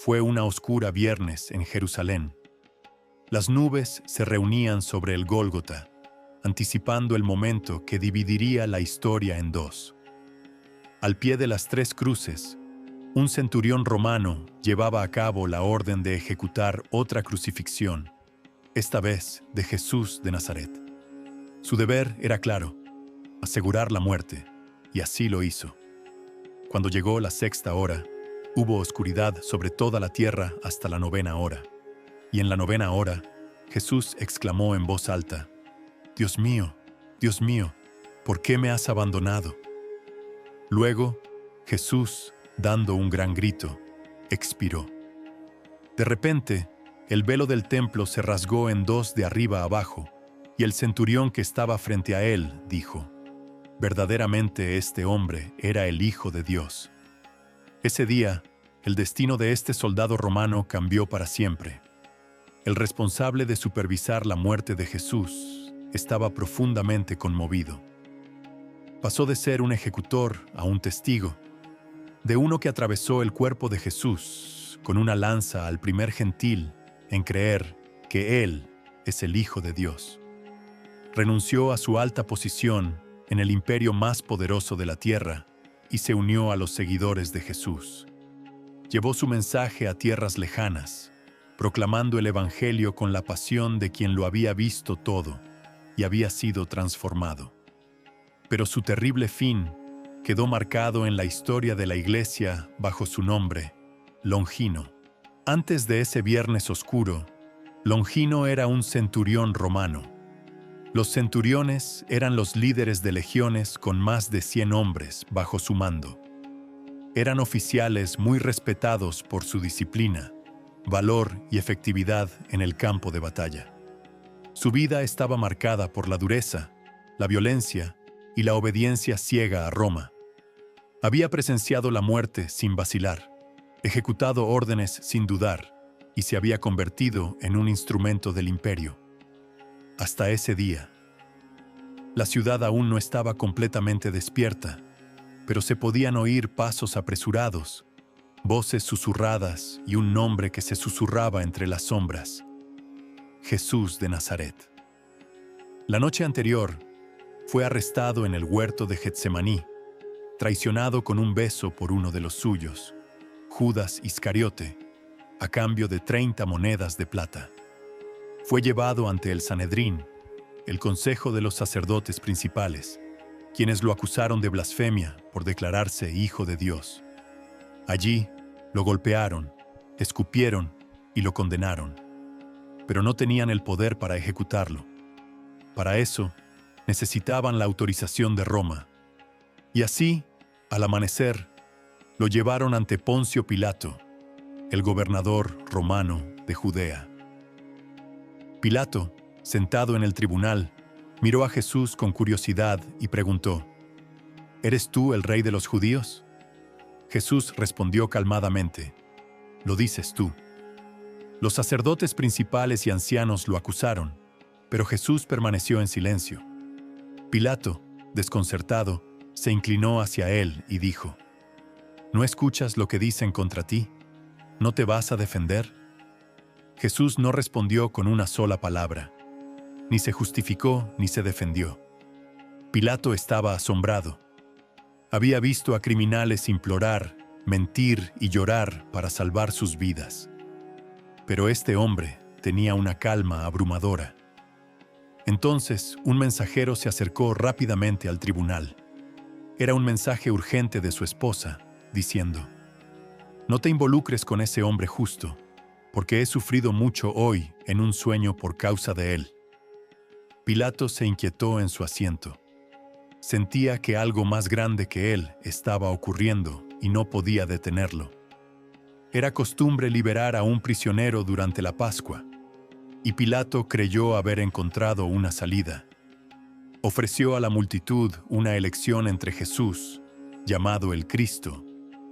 Fue una oscura viernes en Jerusalén. Las nubes se reunían sobre el Gólgota, anticipando el momento que dividiría la historia en dos. Al pie de las tres cruces, un centurión romano llevaba a cabo la orden de ejecutar otra crucifixión, esta vez de Jesús de Nazaret. Su deber era claro: asegurar la muerte, y así lo hizo. Cuando llegó la sexta hora, hubo oscuridad sobre toda la tierra hasta la novena hora. Y en la novena hora, Jesús exclamó en voz alta: Dios mío, ¿por qué me has abandonado? Luego, Jesús, dando un gran grito, expiró. De repente, el velo del templo se rasgó en dos de arriba a abajo, y el centurión que estaba frente a él dijo: verdaderamente este hombre era el Hijo de Dios. Ese día, el destino de este soldado romano cambió para siempre. El responsable de supervisar la muerte de Jesús estaba profundamente conmovido. Pasó de ser un ejecutor a un testigo, de uno que atravesó el cuerpo de Jesús con una lanza al primer gentil en creer que Él es el Hijo de Dios. Renunció a su alta posición en el imperio más poderoso de la tierra y se unió a los seguidores de Jesús. Llevó su mensaje a tierras lejanas, proclamando el Evangelio con la pasión de quien lo había visto todo y había sido transformado. Pero su terrible fin quedó marcado en la historia de la Iglesia bajo su nombre, Longino. Antes de ese viernes oscuro, Longino era un centurión romano. Los centuriones eran los líderes de legiones con más de 100 hombres bajo su mando. Eran oficiales muy respetados por su disciplina, valor y efectividad en el campo de batalla. Su vida estaba marcada por la dureza, la violencia y la obediencia ciega a Roma. Había presenciado la muerte sin vacilar, ejecutado órdenes sin dudar y se había convertido en un instrumento del imperio. Hasta ese día. La ciudad aún no estaba completamente despierta, pero se podían oír pasos apresurados, voces susurradas y un nombre que se susurraba entre las sombras: Jesús de Nazaret. La noche anterior, fue arrestado en el huerto de Getsemaní, traicionado con un beso por uno de los suyos, Judas Iscariote, a cambio de 30 monedas de plata. Fue llevado ante el Sanedrín, el consejo de los sacerdotes principales, quienes lo acusaron de blasfemia por declararse hijo de Dios. Allí lo golpearon, escupieron y lo condenaron, pero no tenían el poder para ejecutarlo. Para eso, necesitaban la autorización de Roma. Y así, al amanecer, lo llevaron ante Poncio Pilato, el gobernador romano de Judea. Pilato, sentado en el tribunal, miró a Jesús con curiosidad y preguntó: ¿Eres tú el rey de los judíos? Jesús respondió calmadamente: Lo dices tú. Los sacerdotes principales y ancianos lo acusaron, pero Jesús permaneció en silencio. Pilato, desconcertado, se inclinó hacia él y dijo: ¿No escuchas lo que dicen contra ti? ¿No te vas a defender? Jesús no respondió con una sola palabra. Ni se justificó ni se defendió. Pilato estaba asombrado. Había visto a criminales implorar, mentir y llorar para salvar sus vidas. Pero este hombre tenía una calma abrumadora. Entonces, un mensajero se acercó rápidamente al tribunal. Era un mensaje urgente de su esposa, diciendo: No te involucres con ese hombre justo, porque he sufrido mucho hoy en un sueño por causa de él. Pilato se inquietó en su asiento. Sentía que algo más grande que él estaba ocurriendo y no podía detenerlo. Era costumbre liberar a un prisionero durante la Pascua, y Pilato creyó haber encontrado una salida. Ofreció a la multitud una elección entre Jesús, llamado el Cristo,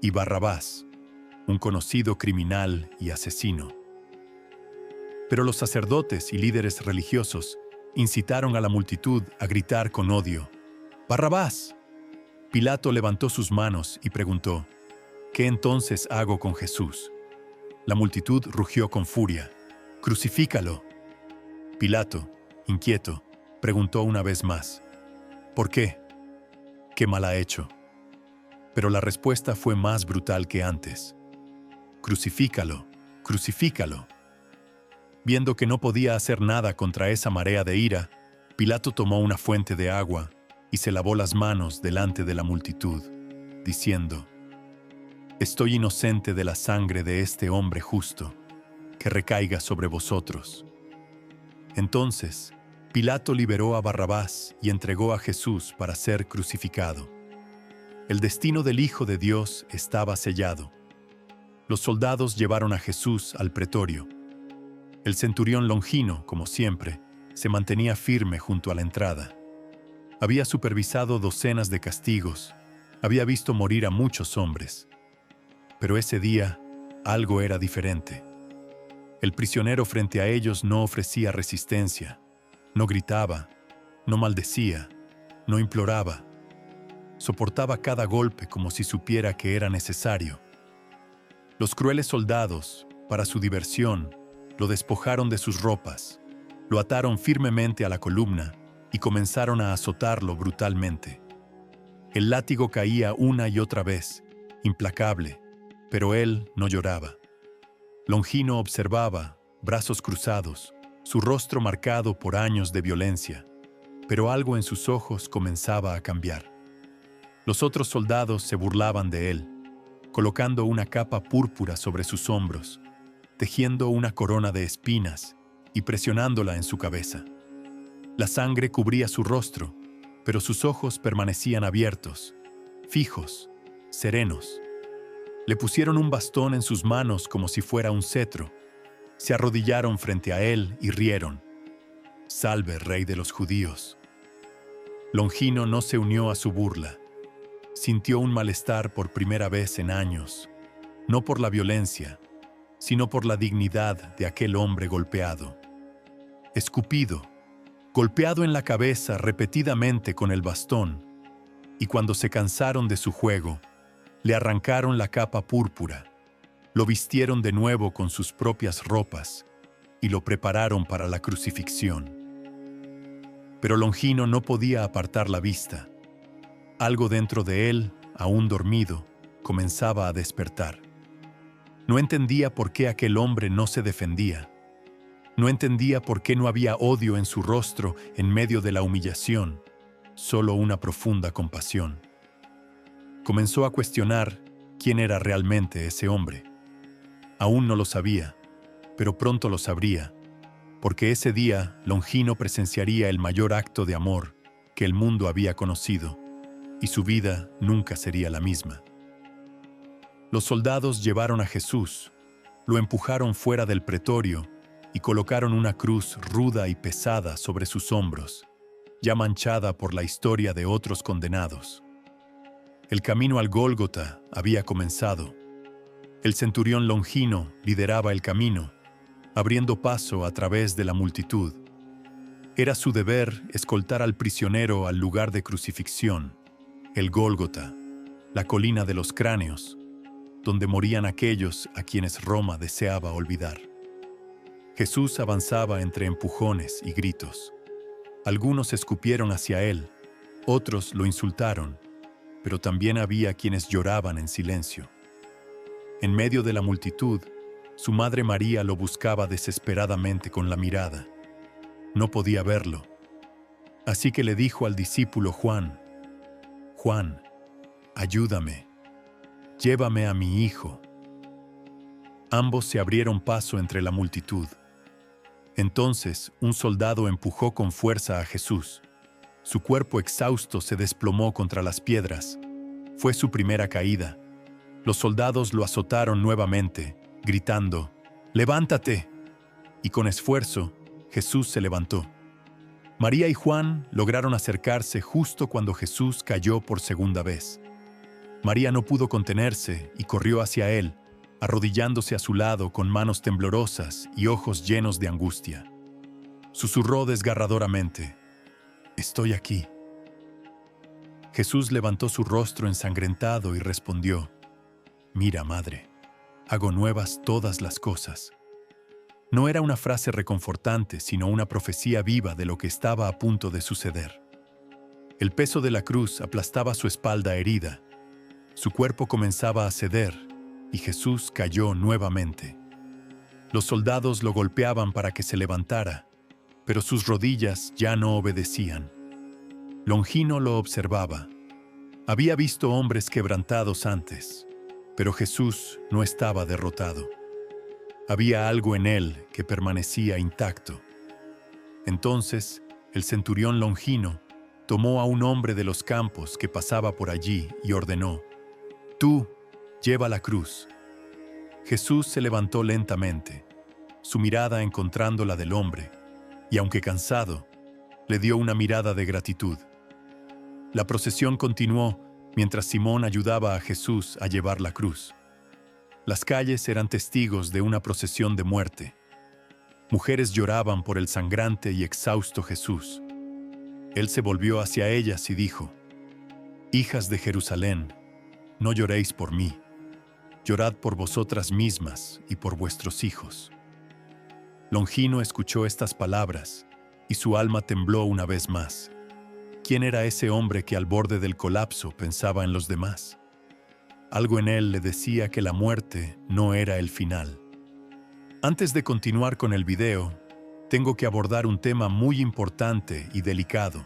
y Barrabás, un conocido criminal y asesino. Pero los sacerdotes y líderes religiosos incitaron a la multitud a gritar con odio: ¡Barrabás! Pilato levantó sus manos y preguntó: ¿Qué entonces hago con Jesús? La multitud rugió con furia. «¡Crucifícalo!». Pilato, inquieto, preguntó una vez más: «¿Por qué? ¿Qué mal ha hecho?». Pero la respuesta fue más brutal que antes: «¡Crucifícalo! ¡Crucifícalo!». Viendo que no podía hacer nada contra esa marea de ira, Pilato tomó una fuente de agua y se lavó las manos delante de la multitud, diciendo: «Estoy inocente de la sangre de este hombre justo, que recaiga sobre vosotros». Entonces, Pilato liberó a Barrabás y entregó a Jesús para ser crucificado. El destino del Hijo de Dios estaba sellado. Los soldados llevaron a Jesús al pretorio. El centurión Longino, como siempre, se mantenía firme junto a la entrada. Había supervisado docenas de castigos, había visto morir a muchos hombres. Pero ese día, algo era diferente. El prisionero frente a ellos no ofrecía resistencia, no gritaba, no maldecía, no imploraba. Soportaba cada golpe como si supiera que era necesario. Los crueles soldados, para su diversión, lo despojaron de sus ropas, lo ataron firmemente a la columna y comenzaron a azotarlo brutalmente. El látigo caía una y otra vez, implacable, pero él no lloraba. Longino observaba, brazos cruzados, su rostro marcado por años de violencia, pero algo en sus ojos comenzaba a cambiar. Los otros soldados se burlaban de él, colocando una capa púrpura sobre sus hombros, tejiendo una corona de espinas y presionándola en su cabeza. La sangre cubría su rostro, pero sus ojos permanecían abiertos, fijos, serenos. Le pusieron un bastón en sus manos como si fuera un cetro. Se arrodillaron frente a él y rieron: «Salve, Rey de los Judíos». Longino no se unió a su burla. Sintió un malestar por primera vez en años, no por la violencia, sino por la dignidad de aquel hombre golpeado. Escupido, golpeado en la cabeza repetidamente con el bastón, y cuando se cansaron de su juego, le arrancaron la capa púrpura, lo vistieron de nuevo con sus propias ropas y lo prepararon para la crucifixión. Pero Longino no podía apartar la vista. Algo dentro de él, aún dormido, comenzaba a despertar. No entendía por qué aquel hombre no se defendía. No entendía por qué no había odio en su rostro en medio de la humillación, solo una profunda compasión. Comenzó a cuestionar quién era realmente ese hombre. Aún no lo sabía, pero pronto lo sabría, porque ese día Longino presenciaría el mayor acto de amor que el mundo había conocido, y su vida nunca sería la misma. Los soldados llevaron a Jesús, lo empujaron fuera del pretorio y colocaron una cruz ruda y pesada sobre sus hombros, ya manchada por la historia de otros condenados. El camino al Gólgota había comenzado. El centurión Longino lideraba el camino, abriendo paso a través de la multitud. Era su deber escoltar al prisionero al lugar de crucifixión, el Gólgota, la colina de los cráneos, donde morían aquellos a quienes Roma deseaba olvidar. Jesús avanzaba entre empujones y gritos. Algunos escupieron hacia él, otros lo insultaron, pero también había quienes lloraban en silencio. En medio de la multitud, su madre María lo buscaba desesperadamente con la mirada. No podía verlo. Así que le dijo al discípulo Juan: «Juan, ayúdame, llévame a mi hijo». Ambos se abrieron paso entre la multitud. Entonces un soldado empujó con fuerza a Jesús. Su cuerpo exhausto se desplomó contra las piedras. Fue su primera caída. Los soldados lo azotaron nuevamente, gritando: «¡Levántate!». Y con esfuerzo, Jesús se levantó. María y Juan lograron acercarse justo cuando Jesús cayó por segunda vez. María no pudo contenerse y corrió hacia él, arrodillándose a su lado con manos temblorosas y ojos llenos de angustia. Susurró desgarradoramente: «Estoy aquí». Jesús levantó su rostro ensangrentado y respondió: «Mira, madre». hago nuevas todas las cosas. No era una frase reconfortante, sino una profecía viva de lo que estaba a punto de suceder. El peso de la cruz aplastaba su espalda herida. Su cuerpo comenzaba a ceder y Jesús cayó nuevamente. Los soldados lo golpeaban para que se levantara, pero sus rodillas ya no obedecían. Longino lo observaba. Había visto hombres quebrantados antes, pero Jesús no estaba derrotado. Había algo en él que permanecía intacto. Entonces, el centurión Longino tomó a un hombre de los campos que pasaba por allí y ordenó: «Tú, lleva la cruz». Jesús se levantó lentamente, su mirada encontrando la del hombre, y aunque cansado, le dio una mirada de gratitud. La procesión continuó mientras Simón ayudaba a Jesús a llevar la cruz. Las calles eran testigos de una procesión de muerte. Mujeres lloraban por el sangrante y exhausto Jesús. Él se volvió hacia ellas y dijo: «Hijas de Jerusalén, no lloréis por mí, llorad por vosotras mismas y por vuestros hijos». Longino escuchó estas palabras y su alma tembló una vez más. ¿Quién era ese hombre que al borde del colapso pensaba en los demás? Algo en él le decía que la muerte no era el final. Antes de continuar con el video, tengo que abordar un tema muy importante y delicado.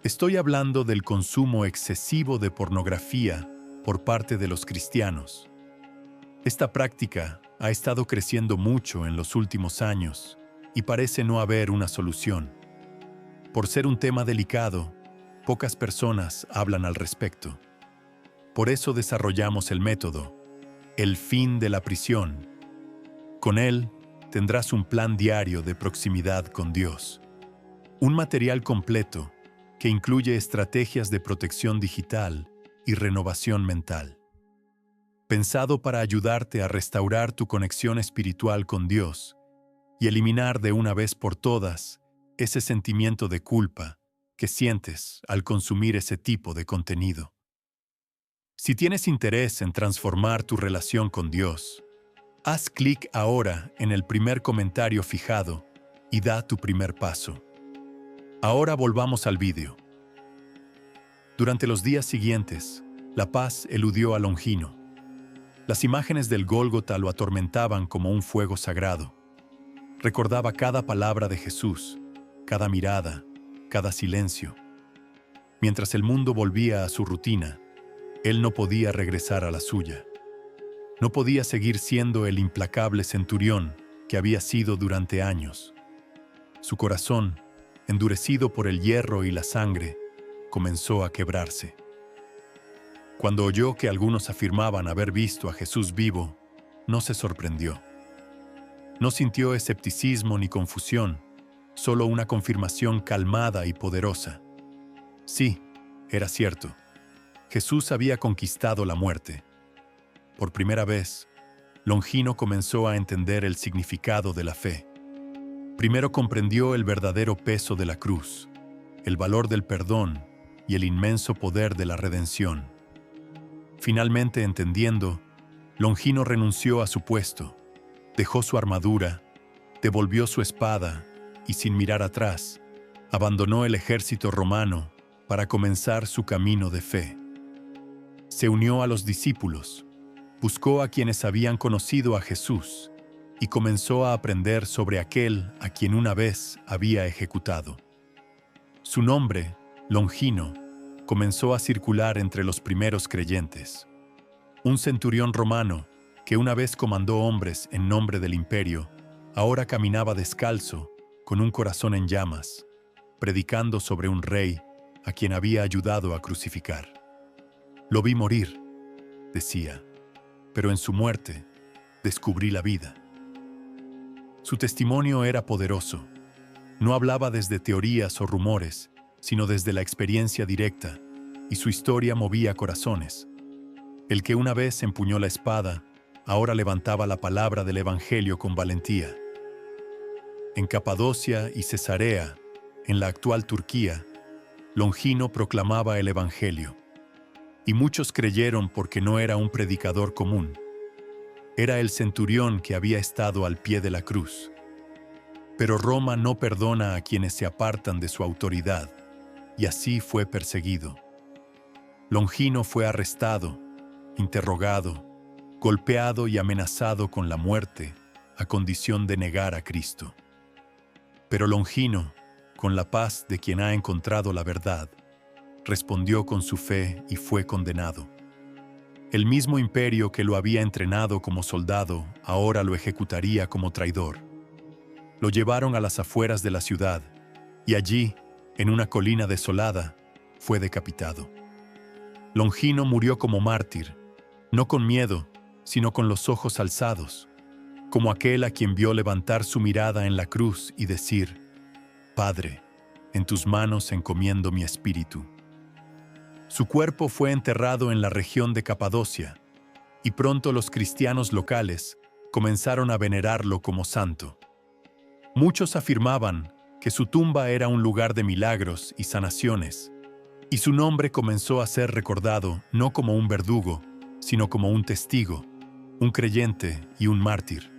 Estoy hablando del consumo excesivo de pornografía por parte de los cristianos. Esta práctica ha estado creciendo mucho en los últimos años y parece no haber una solución. Por ser un tema delicado, pocas personas hablan al respecto. Por eso desarrollamos el método, el fin de la prisión. Con él, tendrás un plan diario de proximidad con Dios. Un material completo que incluye estrategias de protección digital y renovación mental. Pensado para ayudarte a restaurar tu conexión espiritual con Dios y eliminar de una vez por todas ese sentimiento de culpa que sientes al consumir ese tipo de contenido. Si tienes interés en transformar tu relación con Dios, haz clic ahora en el primer comentario fijado y da tu primer paso. Ahora volvamos al vídeo. Durante los días siguientes, la paz eludió a Longino. Las imágenes del Gólgota lo atormentaban como un fuego sagrado. Recordaba cada palabra de Jesús, cada mirada, cada silencio. Mientras el mundo volvía a su rutina, él no podía regresar a la suya. No podía seguir siendo el implacable centurión que había sido durante años. Su corazón, endurecido por el hierro y la sangre, comenzó a quebrarse. Cuando oyó que algunos afirmaban haber visto a Jesús vivo, no se sorprendió. No sintió escepticismo ni confusión, solo una confirmación calmada y poderosa. Sí, era cierto. Jesús había conquistado la muerte. Por primera vez, Longino comenzó a entender el significado de la fe. Primero comprendió el verdadero peso de la cruz, el valor del perdón y el inmenso poder de la redención. Finalmente entendiendo, Longino renunció a su puesto, dejó su armadura, devolvió su espada y sin mirar atrás, abandonó el ejército romano para comenzar su camino de fe. Se unió a los discípulos, buscó a quienes habían conocido a Jesús y comenzó a aprender sobre aquel a quien una vez había ejecutado. Su nombre, Longino, comenzó a circular entre los primeros creyentes. Un centurión romano que una vez comandó hombres en nombre del imperio, ahora caminaba descalzo, con un corazón en llamas, predicando sobre un rey a quien había ayudado a crucificar. «Lo vi morir», decía, «pero en su muerte descubrí la vida». Su testimonio era poderoso. No hablaba desde teorías o rumores, sino desde la experiencia directa, y su historia movía corazones. El que una vez empuñó la espada, ahora levantaba la palabra del Evangelio con valentía. En Capadocia y Cesarea, en la actual Turquía, Longino proclamaba el Evangelio. Y muchos creyeron porque no era un predicador común. Era el centurión que había estado al pie de la cruz. Pero Roma no perdona a quienes se apartan de su autoridad, y así fue perseguido. Longino fue arrestado, interrogado, golpeado y amenazado con la muerte, a condición de negar a Cristo. Pero Longino, con la paz de quien ha encontrado la verdad, respondió con su fe y fue condenado. El mismo imperio que lo había entrenado como soldado, ahora lo ejecutaría como traidor. Lo llevaron a las afueras de la ciudad, y allí, en una colina desolada, fue decapitado. Longino murió como mártir, no con miedo, sino con los ojos alzados, como aquel a quien vio levantar su mirada en la cruz y decir: Padre, en tus manos encomiendo mi espíritu. Su cuerpo fue enterrado en la región de Capadocia, y pronto los cristianos locales comenzaron a venerarlo como santo. Muchos afirmaban que su tumba era un lugar de milagros y sanaciones, y su nombre comenzó a ser recordado no como un verdugo, sino como un testigo, un creyente y un mártir.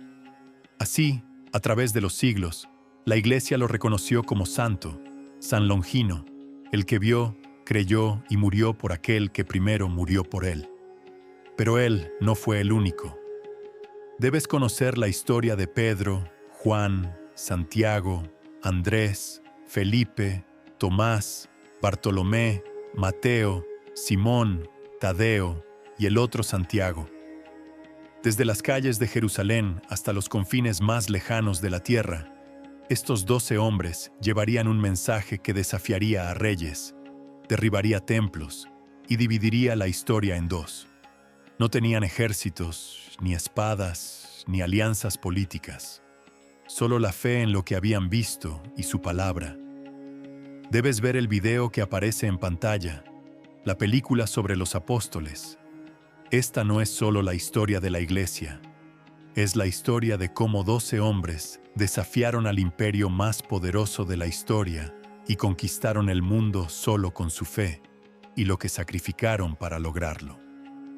Así, a través de los siglos, la Iglesia lo reconoció como santo, San Longino, el que vio, creyó y murió por aquel que primero murió por él. Pero él no fue el único. Debes conocer la historia de Pedro, Juan, Santiago, Andrés, Felipe, Tomás, Bartolomé, Mateo, Simón, Tadeo y el otro Santiago. Desde las calles de Jerusalén hasta los confines más lejanos de la tierra, estos 12 hombres llevarían un mensaje que desafiaría a reyes, derribaría templos y dividiría la historia en dos. No tenían ejércitos, ni espadas, ni alianzas políticas. Solo la fe en lo que habían visto y su palabra. Debes ver el video que aparece en pantalla, la película sobre los apóstoles. Esta no es solo la historia de la Iglesia, es la historia de cómo 12 hombres desafiaron al imperio más poderoso de la historia y conquistaron el mundo solo con su fe y lo que sacrificaron para lograrlo.